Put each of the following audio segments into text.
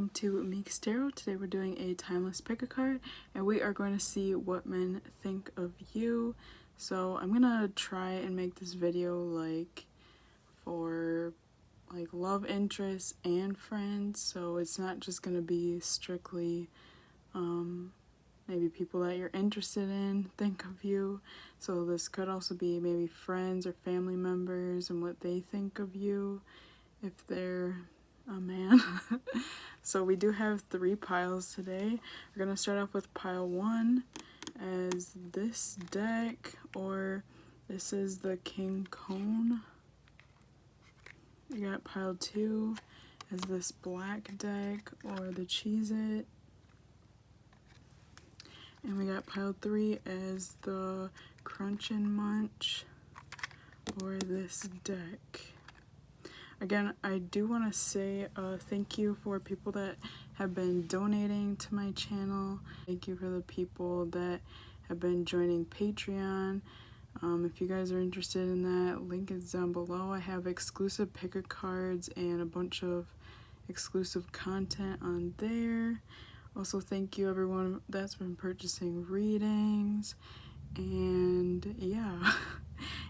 welcome to Meek's Tarot. Today we're doing a timeless pick a card and we are going to see what men think of you. So I'm gonna try and make this video like for like love interests and friends, so it's not just gonna be strictly maybe people that you're interested in think of you. So this could also be maybe friends or family members and what they think of you if they're a man. So we do have 3 piles today. We're gonna start off with pile 1 as this deck, or this is the King Cone. We got pile 2 as this black deck, or the Cheez-It. And we got pile 3 as the Crunch and Munch, or this deck. Again, I do want to say thank you for people that have been donating to my channel. Thank you for the people that have been joining Patreon. If you guys are interested in that, link is down below. I have exclusive picker cards and a bunch of exclusive content on there. Also, thank you everyone that's been purchasing readings, and yeah.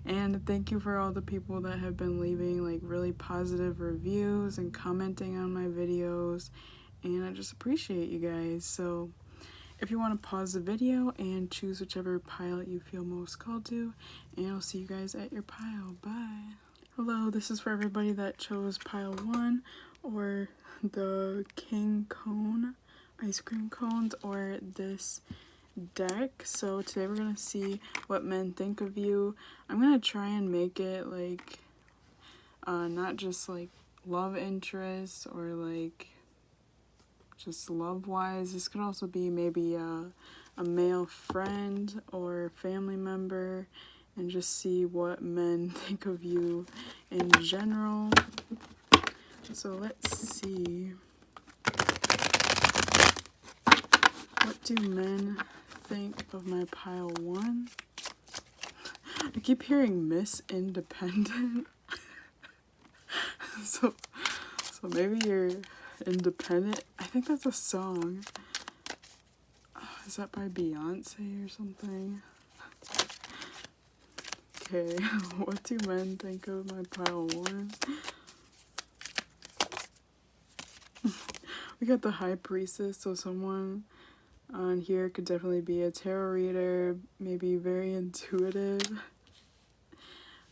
And thank you for all the people that have been leaving like really positive reviews and commenting on my videos, and I just appreciate you guys. So if you want to pause the video and choose whichever pile you feel most called to, and I'll see you guys at your pile. Bye. Hello, this is for everybody that chose pile 1, or the King Cone ice cream cones, or this deck. So today we're gonna see what men think of you. I'm gonna try and make it like not just like love interests or like just love wise. This could also be maybe a male friend or family member, and just see what men think of you in general. So let's see. What do men think of my pile 1? I keep hearing Miss Independent. so maybe you're independent. I think that's a song. Is that by Beyonce or something? Okay, what do men think of my pile 1? We got the High Priestess, so someone on here could definitely be a tarot reader, maybe very intuitive.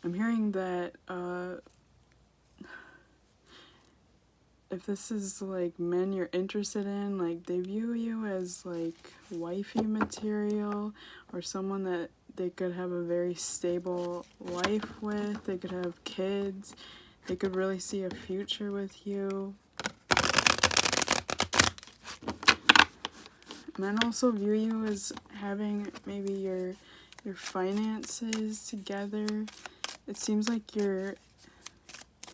I'm hearing that if this is like men you're interested in, like they view you as like wifey material, or someone that they could have a very stable life with. They could have kids. They could really see a future with you. Men also view you as having maybe your finances together. It seems like you're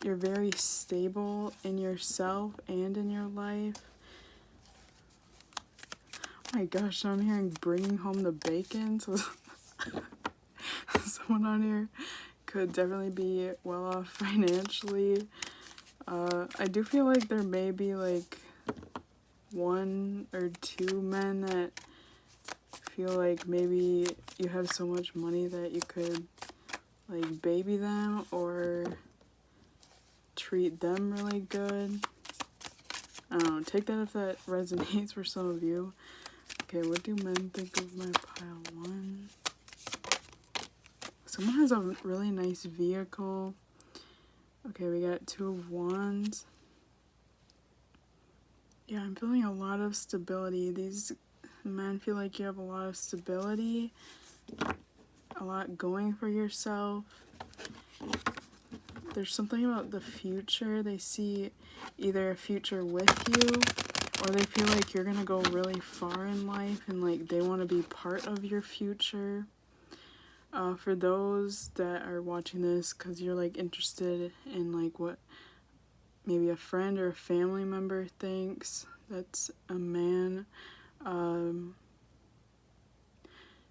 very stable in yourself and in your life. Oh my gosh, now I'm hearing bringing home the bacon. So someone on here could definitely be well off financially. I do feel like there may be like 1 or 2 men that feel like maybe you have so much money that you could like baby them or treat them really good. I don't know, take that if that resonates for some of you. Okay, what do men think of my pile 1? Someone has a really nice vehicle. Okay, we got 2 of Wands. Yeah, I'm feeling a lot of stability. These men feel like you have a lot of stability, a lot going for yourself. There's something about the future. They see either a future with you, or they feel like you're gonna go really far in life and like they want to be part of your future. For those that are watching this because you're like interested in like what maybe a friend or a family member thinks, that's a man.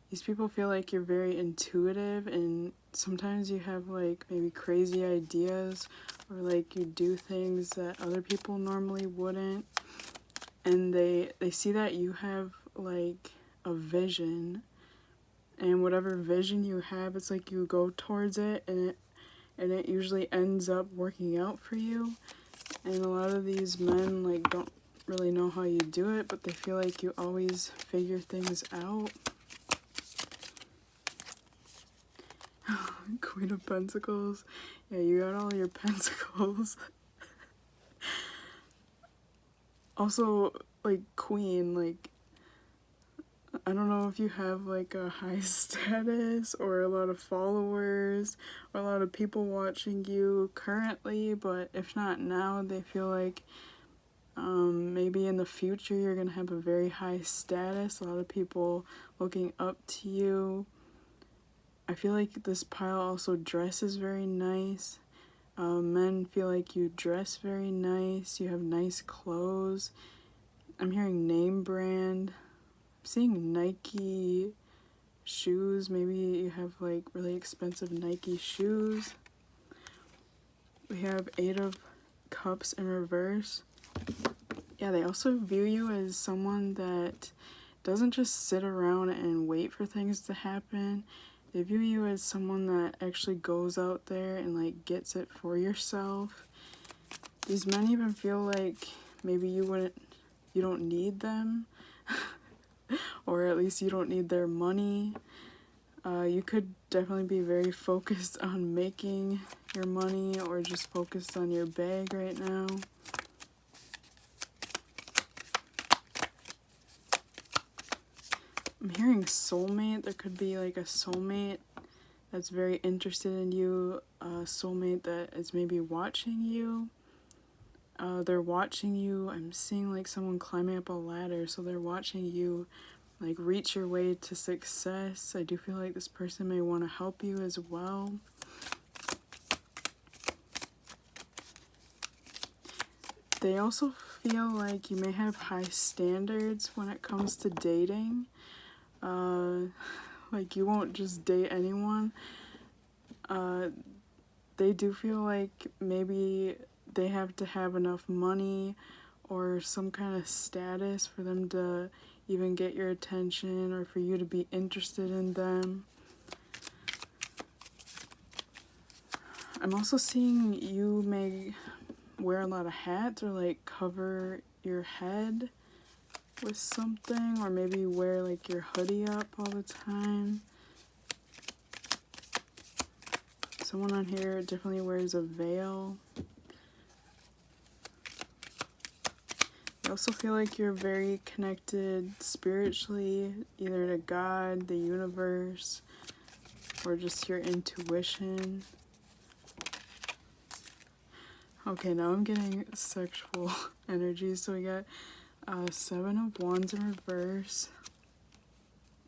These people feel like you're very intuitive, and sometimes you have like maybe crazy ideas, or like you do things that other people normally wouldn't. and they see that you have like a vision, and whatever vision you have, it's like you go towards it, and it usually ends up working out for you. And a lot of these men like don't really know how you do it, but they feel like you always figure things out. Queen of Pentacles. Yeah, you got all your pentacles. Also, like, Queen, like, I don't know if you have like a high status or a lot of followers or a lot of people watching you currently, but if not now, they feel like maybe in the future you're gonna have a very high status, a lot of people looking up to you. I feel like this pile also dresses very nice. Men feel like you dress very nice, you have nice clothes. I'm hearing name brand. I'm seeing Nike shoes. Maybe you have like really expensive Nike shoes. We have 8 of Cups in reverse. Yeah, they also view you as someone that doesn't just sit around and wait for things to happen. They view you as someone that actually goes out there and like gets it for yourself. These men even feel like maybe you don't need them, or at least you don't need their money. You could definitely be very focused on making your money or just focused on your bag right now. I'm hearing soulmate. There could be like a soulmate that's very interested in you, a soulmate that is maybe watching you. They're watching you. I'm seeing like someone climbing up a ladder, so they're watching you like reach your way to success. I do feel like this person may want to help you as well. They also feel like you may have high standards when it comes to dating. Like you won't just date anyone. They do feel like maybe they have to have enough money or some kind of status for them to even get your attention or for you to be interested in them. I'm also seeing you may wear a lot of hats or like cover your head with something, or maybe wear like your hoodie up all the time. Someone on here definitely wears a veil. I also feel like you're very connected spiritually, either to God, the universe, or just your intuition. Okay, now I'm getting sexual energy. So we got 7 of Wands in reverse.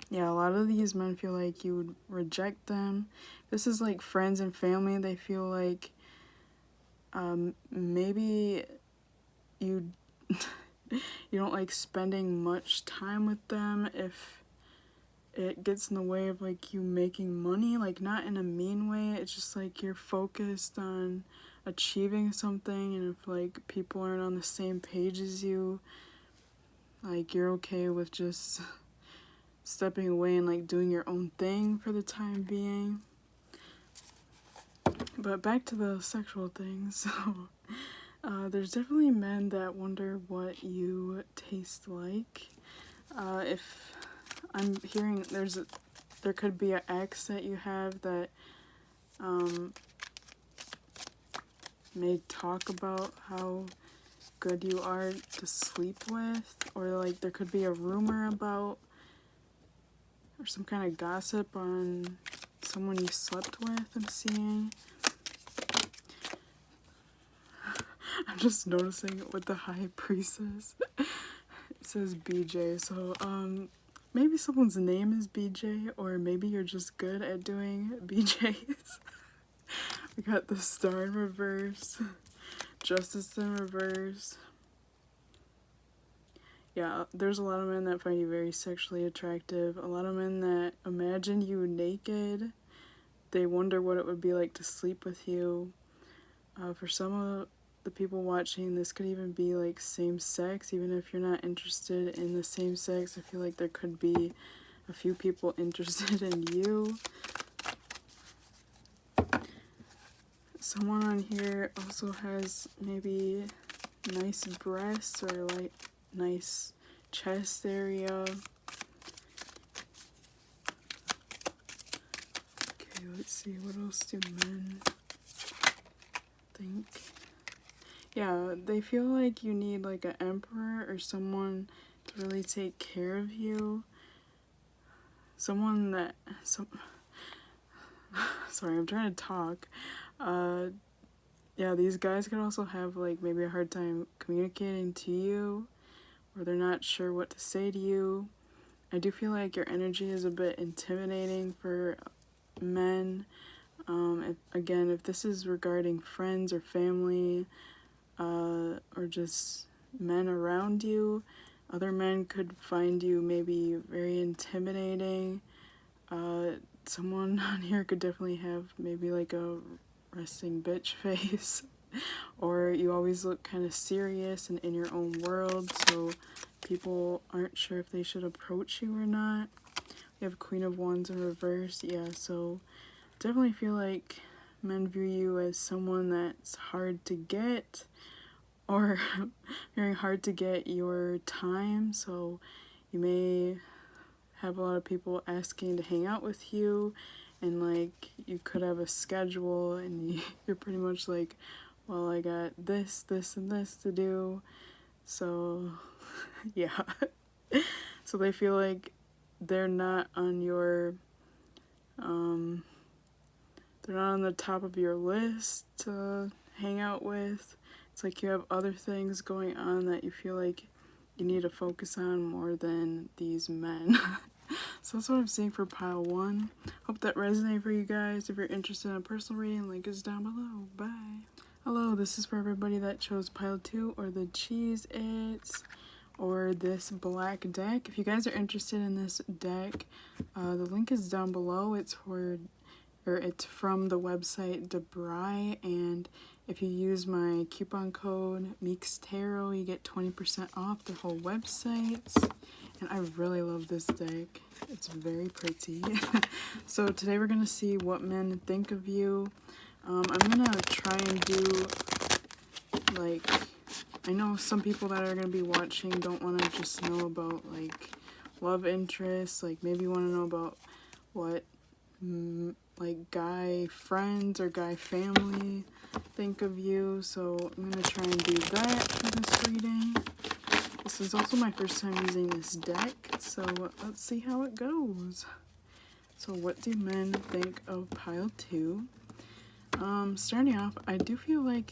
Yeah, a lot of these men feel like you would reject them. This is like friends and family. They feel like maybe you you don't like spending much time with them if it gets in the way of like you making money, like not in a mean way. It's just like you're focused on achieving something, and if like people aren't on the same page as you, like you're okay with just stepping away and like doing your own thing for the time being. But back to the sexual things. So there's definitely men that wonder what you taste like. If I'm hearing there could be an ex that you have that may talk about how good you are to sleep with, or like there could be a rumor about or some kind of gossip on someone you slept with. I'm seeing. I'm just noticing with the High Priestess, it says BJ, so maybe someone's name is BJ, or maybe you're just good at doing BJs. We got the Star in reverse, Justice in reverse. Yeah, there's a lot of men that find you very sexually attractive. A lot of men that imagine you naked. They wonder what it would be like to sleep with you. For some the people watching, this could even be like same sex. Even if you're not interested in the same sex, I feel like there could be a few people interested in you. Someone on here also has maybe nice breasts or like nice chest area. Okay, let's see, what else do men think? Yeah, they feel like you need like an emperor or someone to really take care of you. Someone that, sorry, I'm trying to talk. Yeah, these guys could also have like maybe a hard time communicating to you, or they're not sure what to say to you. I do feel like your energy is a bit intimidating for men. If this is regarding friends or family, or just men around you, other men could find you maybe very intimidating. Someone on here could definitely have maybe like a resting bitch face, or you always look kind of serious and in your own world, so people aren't sure if they should approach you or not. You have Queen of Wands in reverse. Yeah, so definitely feel like men view you as someone that's hard to get, or very hard to get your time, so you may have a lot of people asking to hang out with you, and like you could have a schedule and you're pretty much like, well, I got this, this, and this to do, so yeah. So they feel like they're not on your they're not on the top of your list to hang out with. It's like you have other things going on that you feel like you need to focus on more than these men. So that's what I'm seeing for pile 1. Hope that resonated for you guys. If you're interested in a personal reading, link is down below. Bye. Hello, this is for everybody that chose pile 2 or the Cheese Its or this black deck. If you guys are interested in this deck, the link is down below. It's from the website Debray, and if you use my coupon code Meeks Tarot, you get 20% off the whole website. And I really love this deck. It's very pretty. So today we're gonna see what men think of you. I'm gonna try and do, like, I know some people that are gonna be watching don't want to just know about like love interests, like maybe want to know about what like guy friends or guy family think of you, so I'm gonna try and do that for this reading. This is also my first time using this deck, so let's see how it goes. So what do men think of pile 2? Starting off, I do feel like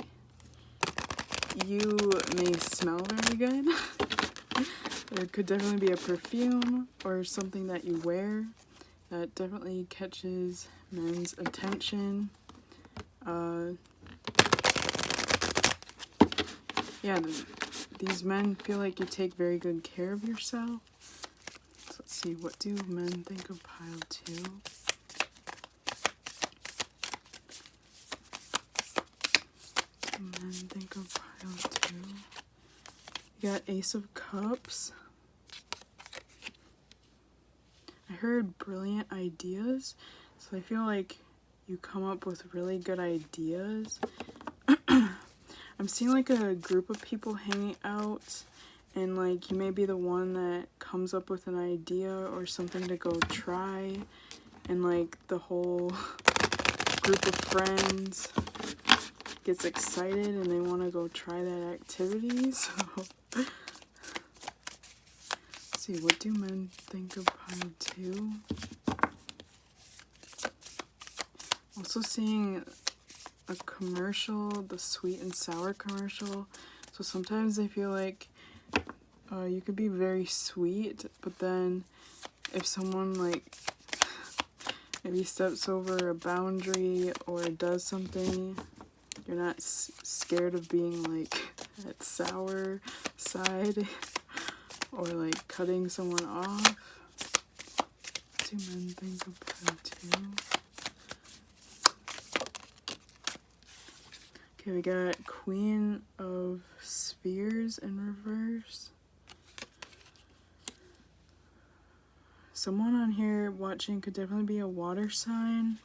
you may smell very good. There could definitely be a perfume or something that you wear that definitely catches men's attention. Yeah, these men feel like you take very good care of yourself. So let's see, what do men think of pile 2? What do men think of pile 2? You got Ace of Cups. I heard brilliant ideas, so I feel like you come up with really good ideas. I'm seeing like a group of people hanging out, and like you may be the one that comes up with an idea or something to go try, and like the whole group of friends gets excited and they want to go try that activity. So let's see, what do men think of pile 2? Also seeing a commercial, the sweet and sour commercial. So sometimes I feel like you could be very sweet, but then if someone like maybe steps over a boundary or does something, you're not scared of being like that sour side or like cutting someone off. What do men think of pile 2? Okay, we got Queen of Spheres in reverse. Someone on here watching could definitely be a water sign.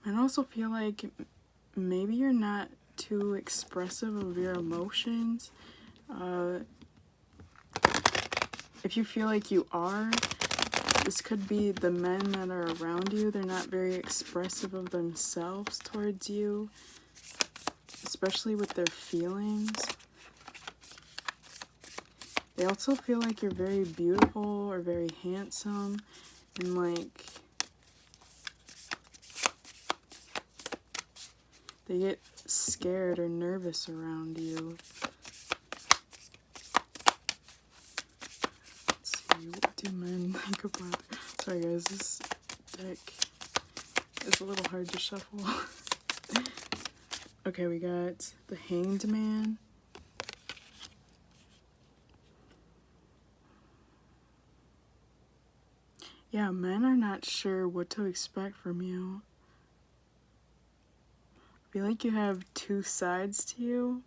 I also feel like maybe you're not too expressive of your emotions. If you feel like you are, this could be the men that are around you. They're not very expressive of themselves towards you, especially with their feelings. They also feel like you're very beautiful or very handsome, and like they get scared or nervous around you. Let's see, what do men think about? Sorry guys, this deck is a little hard to shuffle. Okay, we got the Hanged Man. Yeah, men are not sure what to expect from you. I feel like you have two sides to you,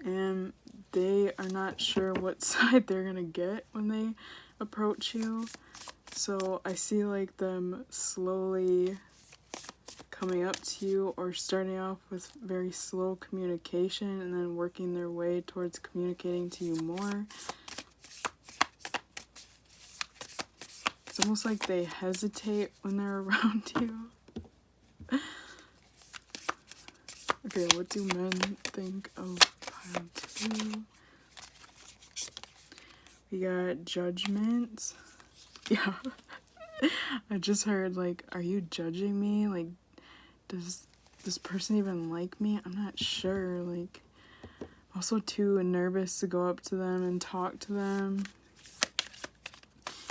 and they are not sure what side they're gonna get when they approach you. So I see like them slowly coming up to you, or starting off with very slow communication and then working their way towards communicating to you more. It's almost like they hesitate when they're around you. Okay, what do men think of pile 2? We got Judgment. Yeah. I just heard, like, are you judging me? Like, does this person even like me? I'm not sure. Like, also too nervous to go up to them and talk to them.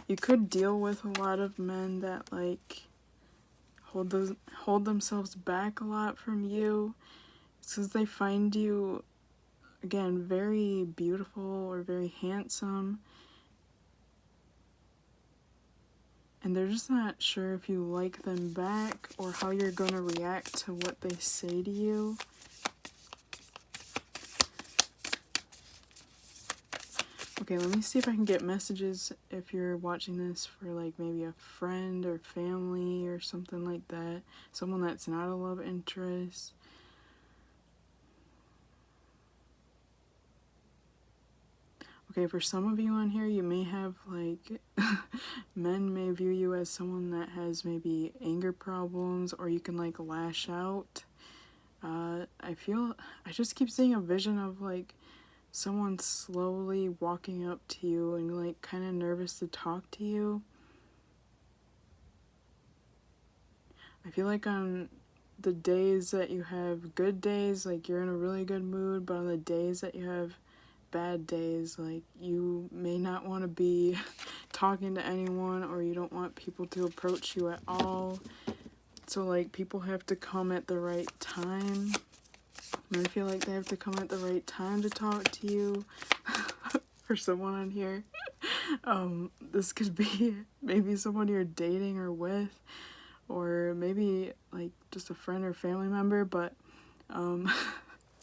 You could deal with a lot of men that, like, hold themselves back a lot from you. It's because they find you, again, very beautiful or very handsome. And they're just not sure if you like them back or how you're going to react to what they say to you. Okay, let me see if I can get messages if you're watching this for like maybe a friend or family or something like that. Someone that's not a love interest. Okay, for some of you on here, you may have like, men may view you as someone that has maybe anger problems, or you can like lash out. I just keep seeing a vision of like someone slowly walking up to you and like kind of nervous to talk to you. I feel like on the days that you have good days, like you're in a really good mood, but on the days that you have bad days, like you may not want to be talking to anyone, or you don't want people to approach you at all. So like people have to come at the right time. Men feel like they have to come at the right time to talk to you. For someone on here, this could be maybe someone you're dating or with, or maybe like just a friend or family member, but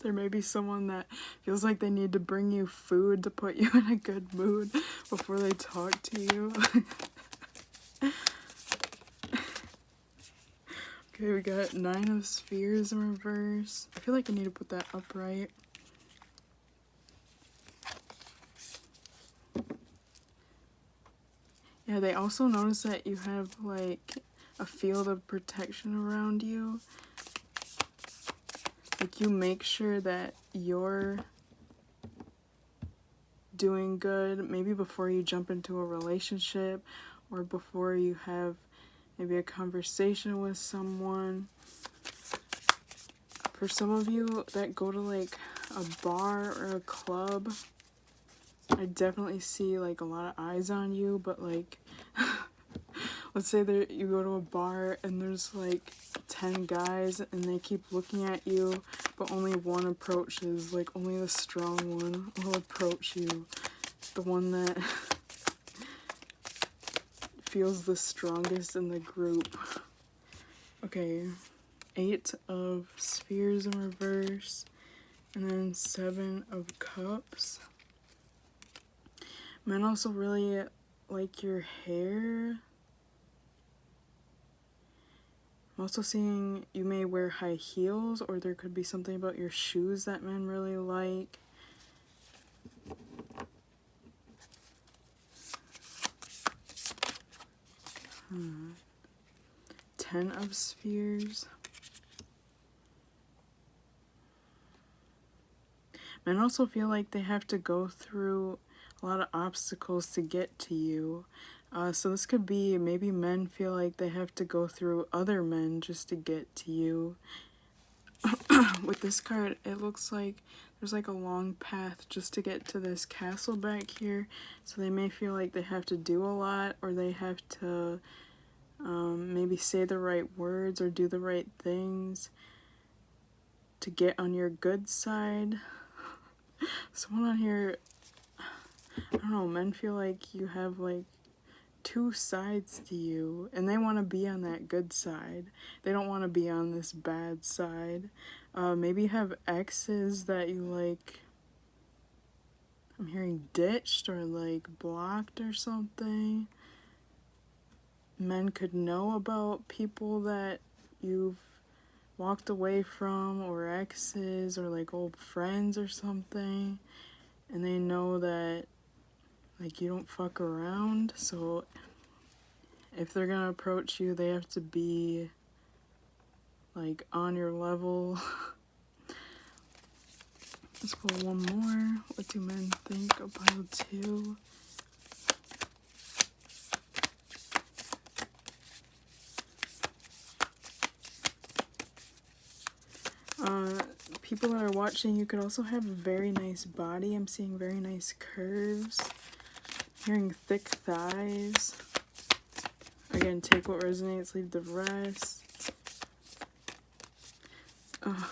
there may be someone that feels like they need to bring you food to put you in a good mood before they talk to you. Okay, we got 9 of Spheres in reverse. I feel like I need to put that upright. Yeah, they also notice that you have like a field of protection around you. Like you make sure that you're doing good, maybe before you jump into a relationship, or before you have maybe a conversation with someone. For some of you that go to like a bar or a club, I definitely see like a lot of eyes on you, but like let's say that you go to a bar and there's like 10 guys and they keep looking at you, but only one approaches. Like only the strong one will approach you, the one that feels the strongest in the group. Okay, 8 of Spheres in reverse, and then 7 of Cups. Men also really like your hair. I'm also seeing you may wear high heels, or there could be something about your shoes that men really like. Hmm. 10 of Spheres. Men also feel like they have to go through a lot of obstacles to get to you. So this could be maybe men feel like they have to go through other men just to get to you. With this card, it looks like there's like a long path just to get to this castle back here. So they may feel like they have to do a lot, or they have to maybe say the right words or do the right things to get on your good side. Someone on here, I don't know, men feel like you have like 2 sides to you, and they want to be on that good side. They don't want to be on this bad side. Maybe you have exes that you like, I'm hearing ditched or like blocked or something. Men could know about people that you've walked away from, or exes, or like old friends or something, and they know that like you don't fuck around. So if they're gonna approach you, they have to be like on your level. Let's pull one more. What do men think of pile 2? People that are watching, you could also have a very nice body. I'm seeing very nice curves. Hearing thick thighs. Again, take what resonates, leave the rest.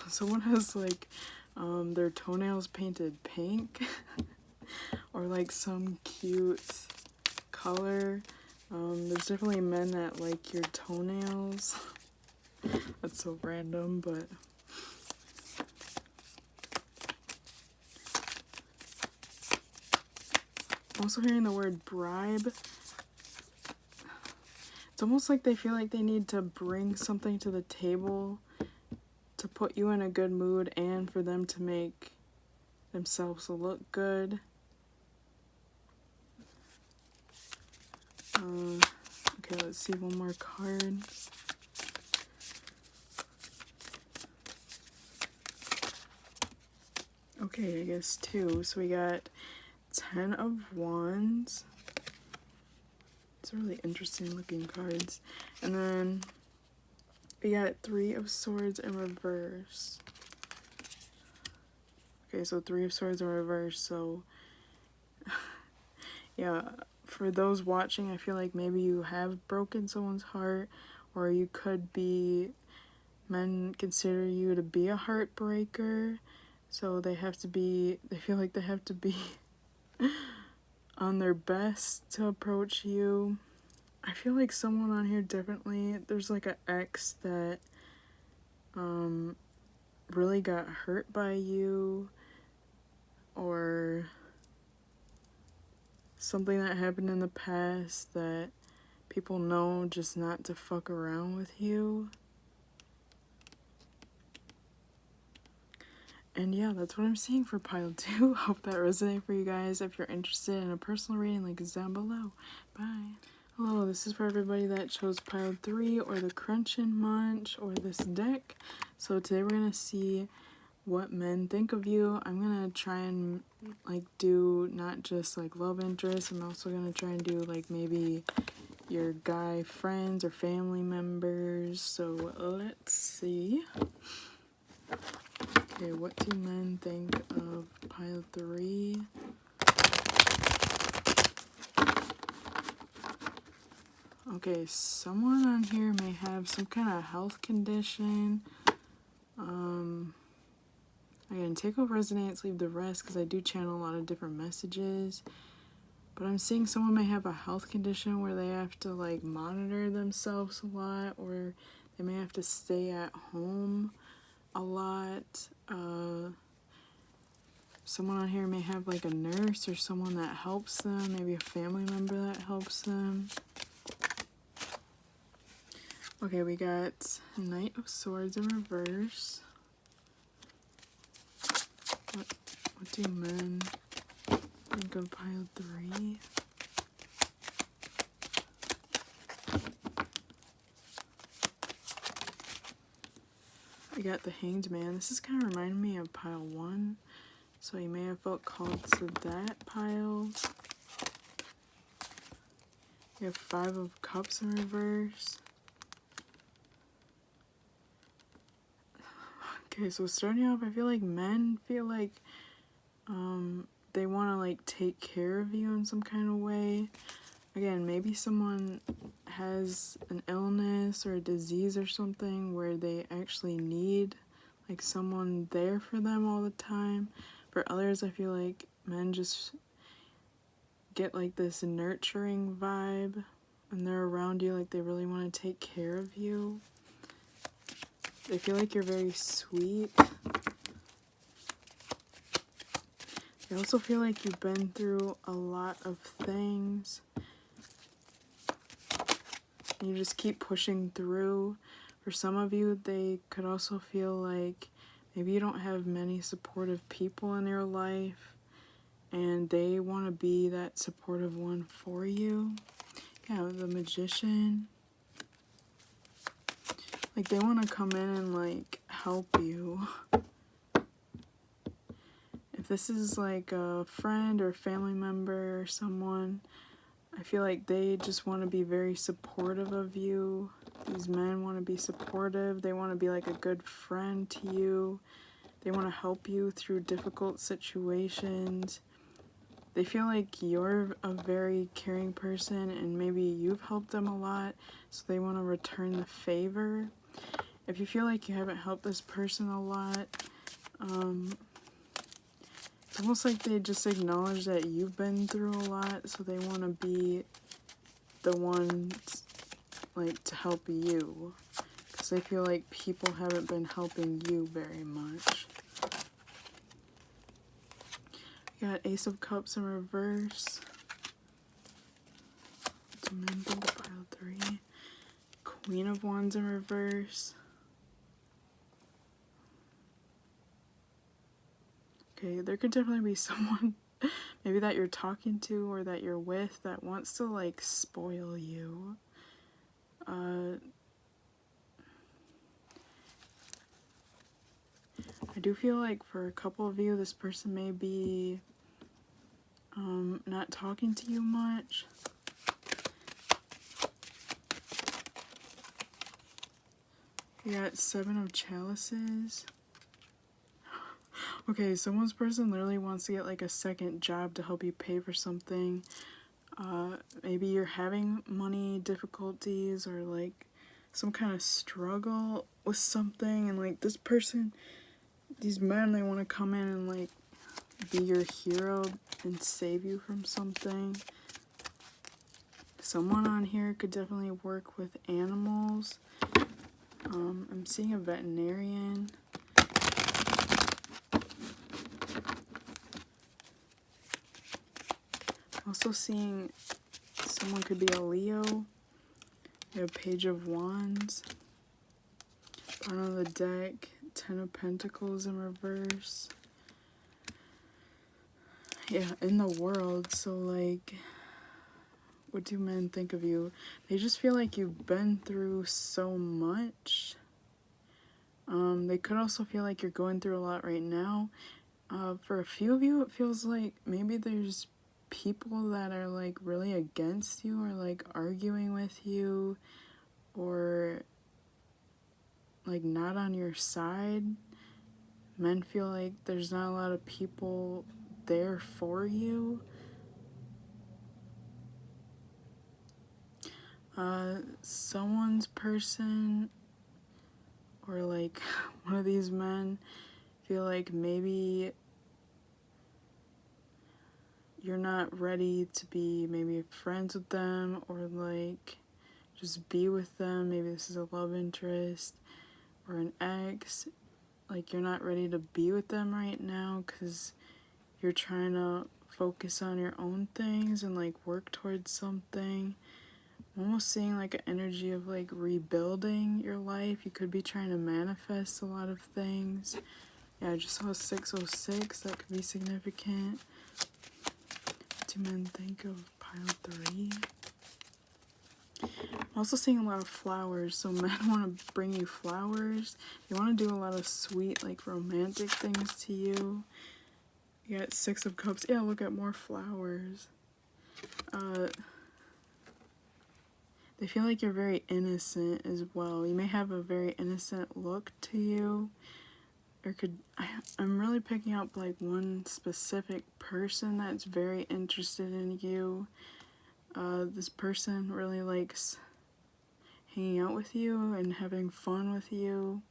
Someone has like their toenails painted pink. Or like some cute color. There's definitely men that like your toenails. That's so random, but I'm also hearing the word bribe. It's almost like they feel like they need to bring something to the table to put you in a good mood and for them to make themselves look good. Okay, let's see one more card. Okay, I guess 2. So we got 10 of Wands. It's really interesting looking cards. And then we got 3 of Swords in reverse. Okay, so 3 of Swords in reverse. So yeah, for those watching, I feel like maybe you have broken someone's heart, or you could be, men consider you to be a heartbreaker. So they feel like they have to be on their best to approach you. I feel like someone on here definitely, there's like an ex that really got hurt by you, or something that happened in the past that people know just not to fuck around with you. And yeah, that's what I'm seeing for pile 2. Hope that resonated for you guys. If you're interested in a personal reading, link is down below. Bye. Hello, this is for everybody that chose pile 3 or the Crunch and Munch or this deck. So today we're going to see what men think of you. I'm going to try and like do not just like love interest. I'm also going to try and do like maybe your guy friends or family members. So let's see. Okay, what do men think of pile 3? Okay, someone on here may have some kind of health condition. Again, take what resonates, leave the rest, because I do channel a lot of different messages. But I'm seeing someone may have a health condition where they have to like monitor themselves a lot, or They may have to stay at home a lot. Someone on here may have like a nurse or someone that helps them, maybe a family member that helps them. Okay, we got Knight of Swords in reverse. What do men think of pile 3? I got the Hanged Man. This is kind of reminding me of pile 1. So you may have felt called to that pile. You have 5 of Cups in reverse. Okay, so starting off, I feel like men feel like they want to like take care of you in some kind of way. Again, maybe someone has an illness or a disease or something where they actually need like someone there for them all the time. For others, I feel like men just get like this nurturing vibe when they're around you, like they really want to take care of you. They feel like you're very sweet. They also feel like you've been through a lot of things. And you just keep pushing through. For some of you, they could also feel like maybe you don't have many supportive people in your life, and they want to be that supportive one for you. Yeah, the Magician. Like they want to come in and like help you. If this is like a friend or family member or someone, I feel like they just want to be very supportive of you. These men want to be supportive. They want to be like a good friend to you. They want to help you through difficult situations. They feel like you're a very caring person and maybe you've helped them a lot, so they want to return the favor. If you feel like you haven't helped this person a lot, it's almost like they just acknowledge that you've been through a lot, so they want to be the ones like to help you, because they feel like people haven't been helping you very much. You got Ace of Cups in reverse. Pile 3. Queen of Wands in reverse. Okay, there could definitely be someone maybe that you're talking to or that you're with that wants to like spoil you. I do feel like for a couple of you, this person may be not talking to you much. You got 7 of Chalices. Okay, someone's person literally wants to get like a second job to help you pay for something. Maybe you're having money difficulties or like some kind of struggle with something, and like this person, these men, they want to come in and like be your hero and save you from something. Someone on here could definitely work with animals. I'm seeing a veterinarian. Also seeing someone could be a Leo. We have Page of Wands. Bottom of the deck, 10 of Pentacles in reverse. Yeah, in the world, so like, what do men think of you? They just feel like you've been through so much. They could also feel like you're going through a lot right now. For a few of you, it feels like maybe there's people that are like really against you or like arguing with you or like not on your side. Men feel like there's not a lot of people there for you. Someone's person or like one of these men feel like maybe you're not ready to be maybe friends with them, or like just be with them. Maybe this is a love interest or an ex. Like, you're not ready to be with them right now because you're trying to focus on your own things and like work towards something. I'm almost seeing like an energy of like rebuilding your life. You could be trying to manifest a lot of things. Yeah, I just saw 606. That could be significant. What do men think of pile 3? I'm also seeing a lot of flowers, so men want to bring you flowers. They want to do a lot of sweet, like, romantic things to you. You got 6 of Cups. Yeah, look at more flowers. They feel like you're very innocent as well. You may have a very innocent look to you. Or I'm really picking up, like, one specific person that's very interested in you. This person really likes hanging out with you and having fun with you.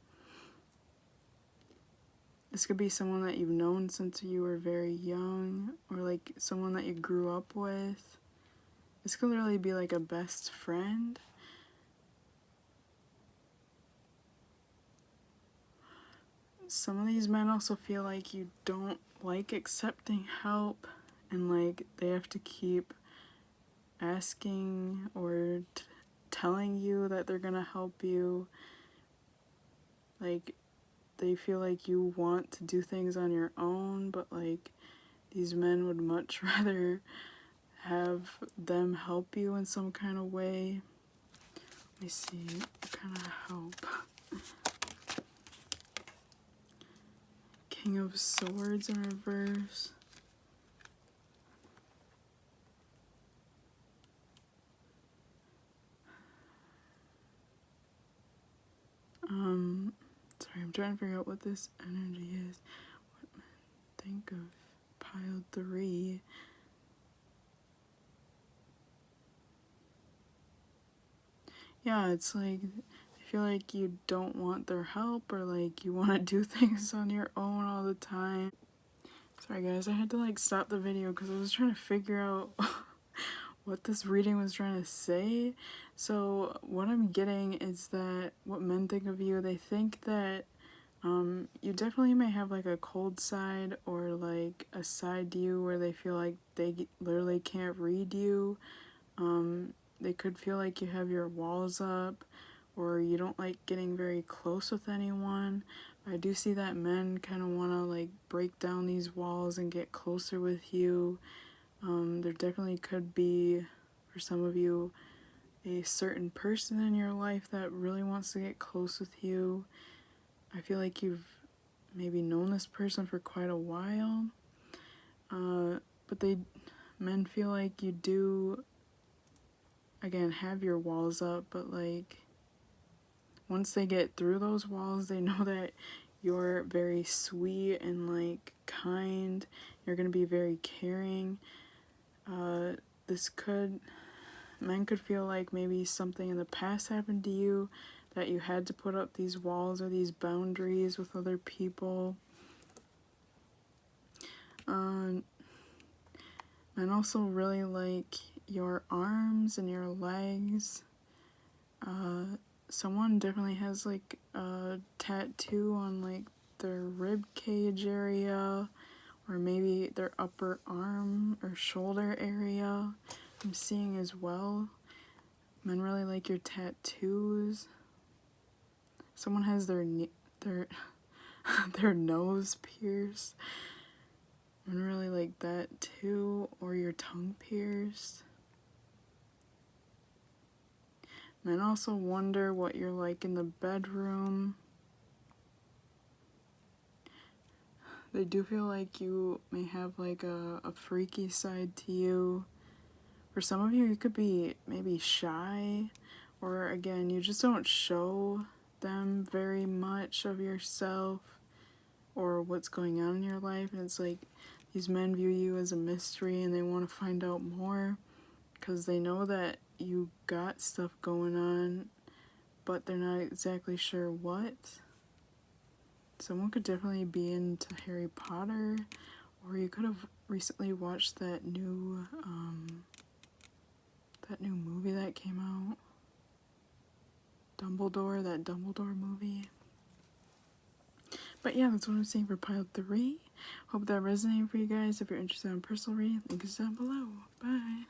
This could be someone that you've known since you were very young, or like someone that you grew up with. This could literally be like a best friend. Some of these men also feel like you don't like accepting help, and like they have to keep asking or telling you that they're gonna help you. Like, they feel like you want to do things on your own, but like these men would much rather have them help you in some kind of way. Let me see, what kind of help? King of Swords in reverse. Sorry, I'm trying to figure out what this energy is. What men think of pile 3. Yeah, it's like, I feel like you don't want their help, or like you want to do things on your own all the time. Sorry guys, I had to like stop the video because I was trying to figure out what this reading was trying to say. So what I'm getting is that what men think of you, they think that you definitely may have like a cold side, or like a side to you where they feel like they literally can't read you. They could feel like you have your walls up, or you don't like getting very close with anyone. I do see that men kind of want to like break down these walls and get closer with you. There definitely could be, for some of you, a certain person in your life that really wants to get close with you. I feel like you've maybe known this person for quite a while, but men feel like you do, again, have your walls up, but like once they get through those walls, they know that you're very sweet and like kind. You're gonna be very caring. Men could feel like maybe something in the past happened to you, that you had to put up these walls or these boundaries with other people. Men also really like your arms and your legs. Someone definitely has like a tattoo on like their rib cage area, or maybe their upper arm or shoulder area. I'm seeing as well. Men really like your tattoos. Someone has their their nose pierced. Men really like that too, or your tongue pierced. Men also wonder what you're like in the bedroom. They do feel like you may have like a freaky side to you. For some of you, you could be maybe shy, or again, you just don't show them very much of yourself or what's going on in your life. And it's like these men view you as a mystery, and they want to find out more because they know that you got stuff going on, but they're not exactly sure what. Someone could definitely be into Harry Potter, or you could have recently watched that new movie that came out. Dumbledore, that Dumbledore movie. But yeah, that's what I'm saying for pile 3. Hope that resonated for you guys. If you're interested in a personal read, link is down below. Bye.